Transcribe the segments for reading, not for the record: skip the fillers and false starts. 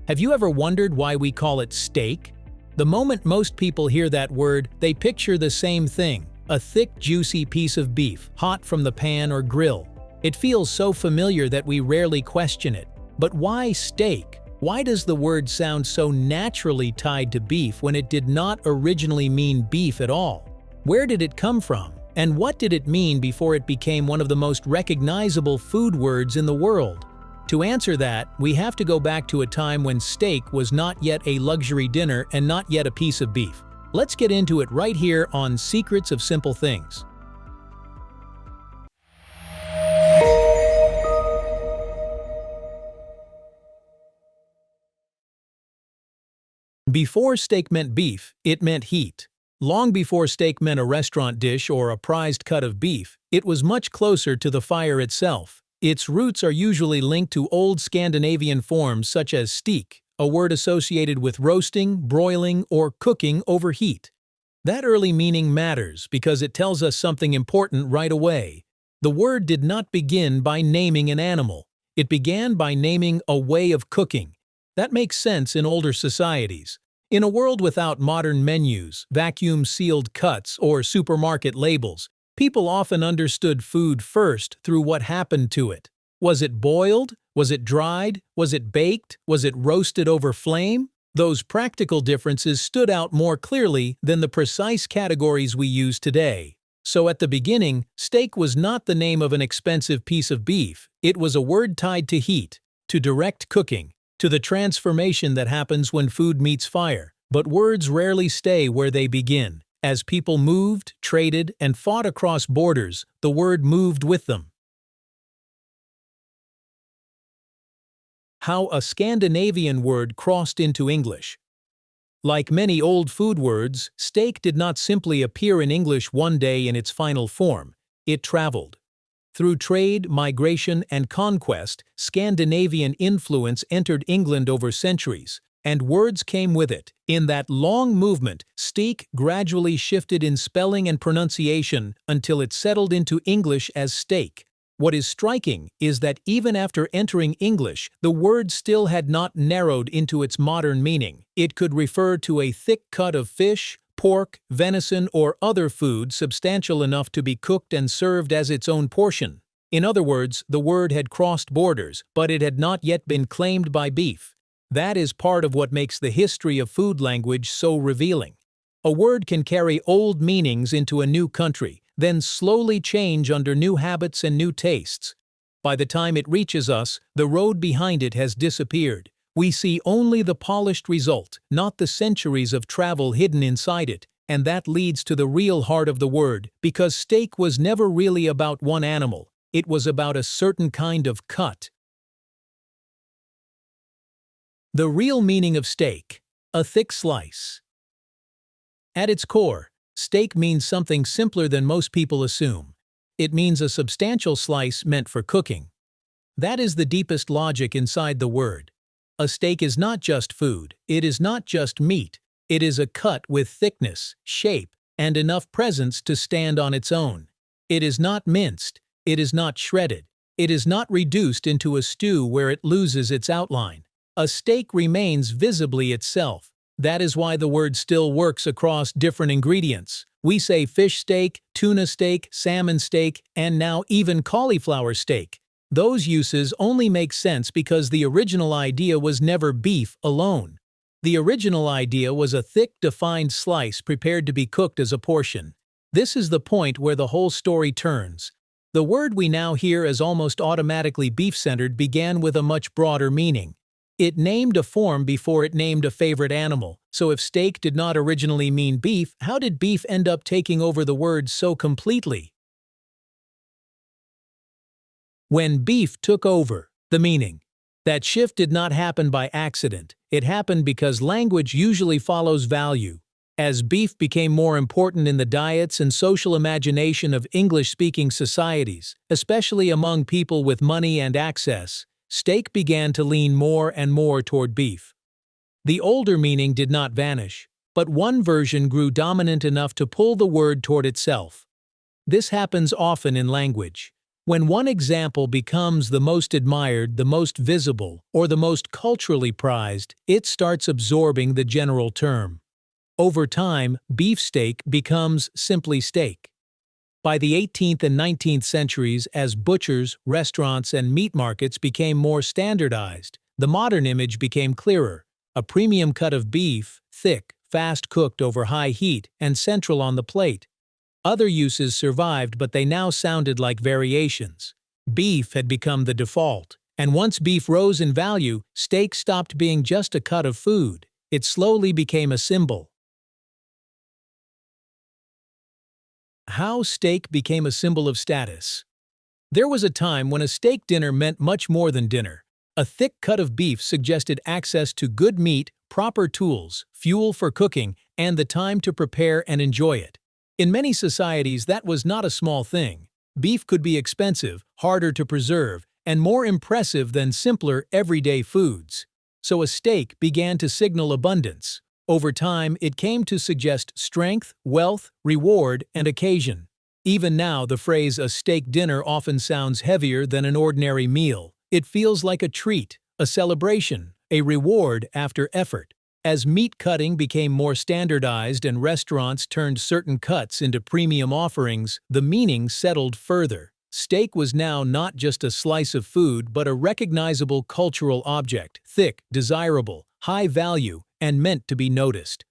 Have you ever wondered why we call it steak? The moment most people hear that word, they picture the same thing: a thick, juicy piece of beef, hot from the pan or grill. It feels so familiar that we rarely question it. But why steak? Why does the word sound so naturally tied to beef when it did not originally mean beef at all? Where did it come from? And what did it mean before it became one of the most recognizable food words in the world? To answer that, we have to go back to a time when steak was not yet a luxury dinner and not yet a piece of beef. Let's get into it right here on Secrets of Simple Things. Before steak meant beef, it meant heat. Long before steak meant a restaurant dish or a prized cut of beef, it was much closer to the fire itself. Its roots are usually linked to old Scandinavian forms such as steak, a word associated with roasting, broiling, or cooking over heat. That early meaning matters because it tells us something important right away. The word did not begin by naming an animal. It began by naming a way of cooking. That makes sense in older societies. In a world without modern menus, vacuum-sealed cuts, or supermarket labels, people often understood food first through what happened to it. Was it boiled? Was it dried? Was it baked? Was it roasted over flame? Those practical differences stood out more clearly than the precise categories we use today. So at the beginning, steak was not the name of an expensive piece of beef. It was a word tied to heat, to direct cooking, to the transformation that happens when food meets fire. But words rarely stay where they begin. As people moved, traded, and fought across borders, the word moved with them. How a Scandinavian word crossed into English. Like many old food words, steak did not simply appear in English one day in its final form. It traveled. Through trade, migration, and conquest, Scandinavian influence entered England over centuries, and words came with it. In that long movement, steak gradually shifted in spelling and pronunciation until it settled into English as steak. What is striking is that even after entering English, the word still had not narrowed into its modern meaning. It could refer to a thick cut of fish, pork, venison, or other food substantial enough to be cooked and served as its own portion. In other words, the word had crossed borders, but it had not yet been claimed by beef. That is part of what makes the history of food language so revealing. A word can carry old meanings into a new country, then slowly change under new habits and new tastes. By the time it reaches us, the road behind it has disappeared. We see only the polished result, not the centuries of travel hidden inside it, and that leads to the real heart of the word, because steak was never really about one animal. It was about a certain kind of cut. The real meaning of steak: a thick slice. At its core, steak means something simpler than most people assume. It means a substantial slice meant for cooking. That is the deepest logic inside the word. A steak is not just food, it is not just meat, it is a cut with thickness, shape, and enough presence to stand on its own. It is not minced, it is not shredded, it is not reduced into a stew where it loses its outline. A steak remains visibly itself. That is why the word still works across different ingredients. We say fish steak, tuna steak, salmon steak, and now even cauliflower steak. Those uses only make sense because the original idea was never beef alone. The original idea was a thick, defined slice prepared to be cooked as a portion. This is the point where the whole story turns. The word we now hear as almost automatically beef-centered began with a much broader meaning. It named a form before it named a favorite animal. So if steak did not originally mean beef, how did beef end up taking over the word so completely? When beef took over the meaning. That shift did not happen by accident. It happened because language usually follows value. As beef became more important in the diets and social imagination of English-speaking societies, especially among people with money and access, steak began to lean more and more toward beef. The older meaning did not vanish, but one version grew dominant enough to pull the word toward itself. This happens often in language. When one example becomes the most admired, the most visible, or the most culturally prized, it starts absorbing the general term. Over time, beefsteak becomes simply steak. By the 18th and 19th centuries, as butchers, restaurants, and meat markets became more standardized, the modern image became clearer: a premium cut of beef, thick, fast-cooked over high heat, and central on the plate. Other uses survived, but they now sounded like variations. Beef had become the default, and once beef rose in value, steak stopped being just a cut of food. It slowly became a symbol. How steak became a symbol of status. There was a time when a steak dinner meant much more than dinner. A thick cut of beef suggested access to good meat, proper tools, fuel for cooking, and the time to prepare and enjoy it. In many societies, that was not a small thing. Beef could be expensive, harder to preserve, and more impressive than simpler, everyday foods. So a steak began to signal abundance. Over time, it came to suggest strength, wealth, reward, and occasion. Even now, the phrase "a steak dinner" often sounds heavier than an ordinary meal. It feels like a treat, a celebration, a reward after effort. As meat cutting became more standardized and restaurants turned certain cuts into premium offerings, the meaning settled further. Steak was now not just a slice of food but a recognizable cultural object, thick, desirable, high value, and meant to be noticed.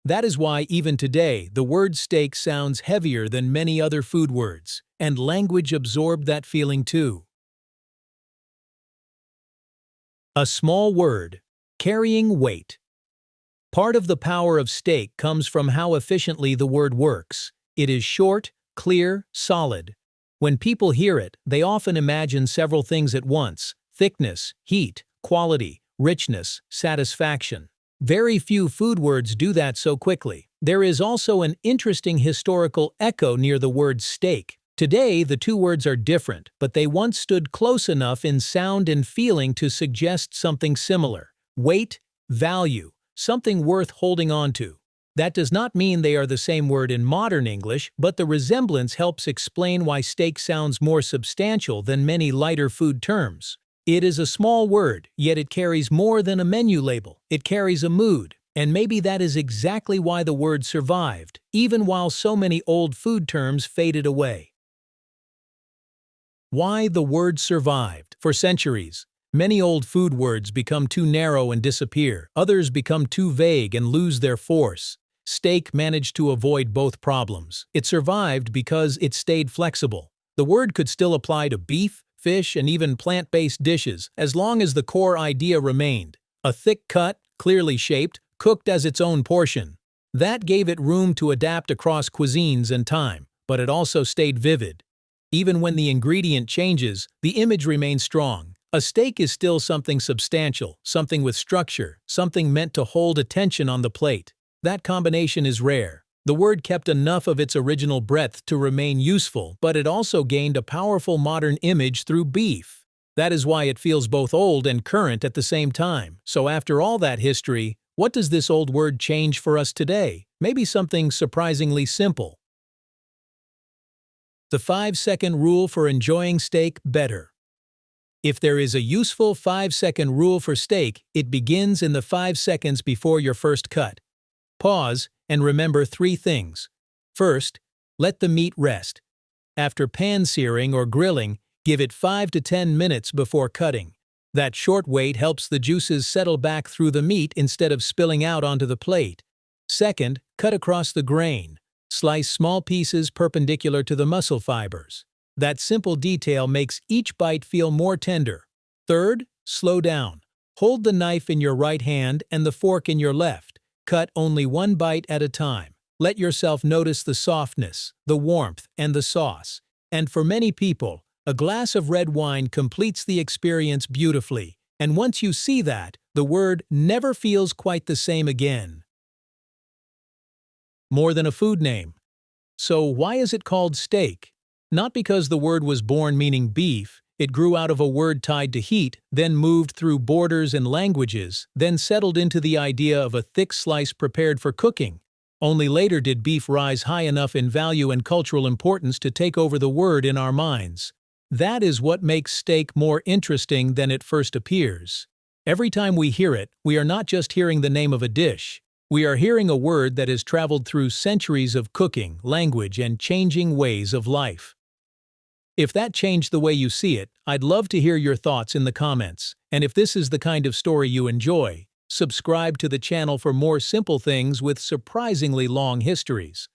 That is why even today the word steak sounds heavier than many other food words, and language absorbed that feeling too. A small word, carrying weight. Part of the power of steak comes from how efficiently the word works. It is short, clear, solid. When people hear it, they often imagine several things at once: thickness, heat, quality, richness, satisfaction. Very few food words do that so quickly. There is also an interesting historical echo near the word steak. Today, the two words are different, but they once stood close enough in sound and feeling to suggest something similar: weight, value, something worth holding on to. That does not mean they are the same word in modern English, but the resemblance helps explain why steak sounds more substantial than many lighter food terms. It is a small word, yet it carries more than a menu label. It carries a mood, and maybe that is exactly why the word survived, even while so many old food terms faded away. Why the word survived. For centuries, many old food words become too narrow and disappear. Others become too vague and lose their force. Steak managed to avoid both problems. It survived because it stayed flexible. The word could still apply to beef, fish, and even plant-based dishes, as long as the core idea remained: a thick cut, clearly shaped, cooked as its own portion. That gave it room to adapt across cuisines and time, but it also stayed vivid. Even when the ingredient changes, the image remains strong. A steak is still something substantial, something with structure, something meant to hold attention on the plate. That combination is rare. The word kept enough of its original breadth to remain useful, but it also gained a powerful modern image through beef. That is why it feels both old and current at the same time. So after all that history, what does this old word change for us today? Maybe something surprisingly simple. The 5-second rule for enjoying steak better. If there is a useful 5-second rule for steak, it begins in the 5 seconds before your first cut. Pause and remember 3 things. First, let the meat rest. After pan-searing or grilling, give it 5 to 10 minutes before cutting. That short wait helps the juices settle back through the meat instead of spilling out onto the plate. Second, cut across the grain. Slice small pieces perpendicular to the muscle fibers. That simple detail makes each bite feel more tender. Third, slow down. Hold the knife in your right hand and the fork in your left. Cut only one bite at a time. Let yourself notice the softness, the warmth, and the sauce. And for many people, a glass of red wine completes the experience beautifully. And once you see that, the word never feels quite the same again. More than a food name. So why is it called steak? Not because the word was born meaning beef. It grew out of a word tied to heat, then moved through borders and languages, then settled into the idea of a thick slice prepared for cooking. Only later did beef rise high enough in value and cultural importance to take over the word in our minds. That is what makes steak more interesting than it first appears. Every time we hear it, we are not just hearing the name of a dish. We are hearing a word that has traveled through centuries of cooking, language, and changing ways of life. If that changed the way you see it, I'd love to hear your thoughts in the comments. And if this is the kind of story you enjoy, subscribe to the channel for more simple things with surprisingly long histories.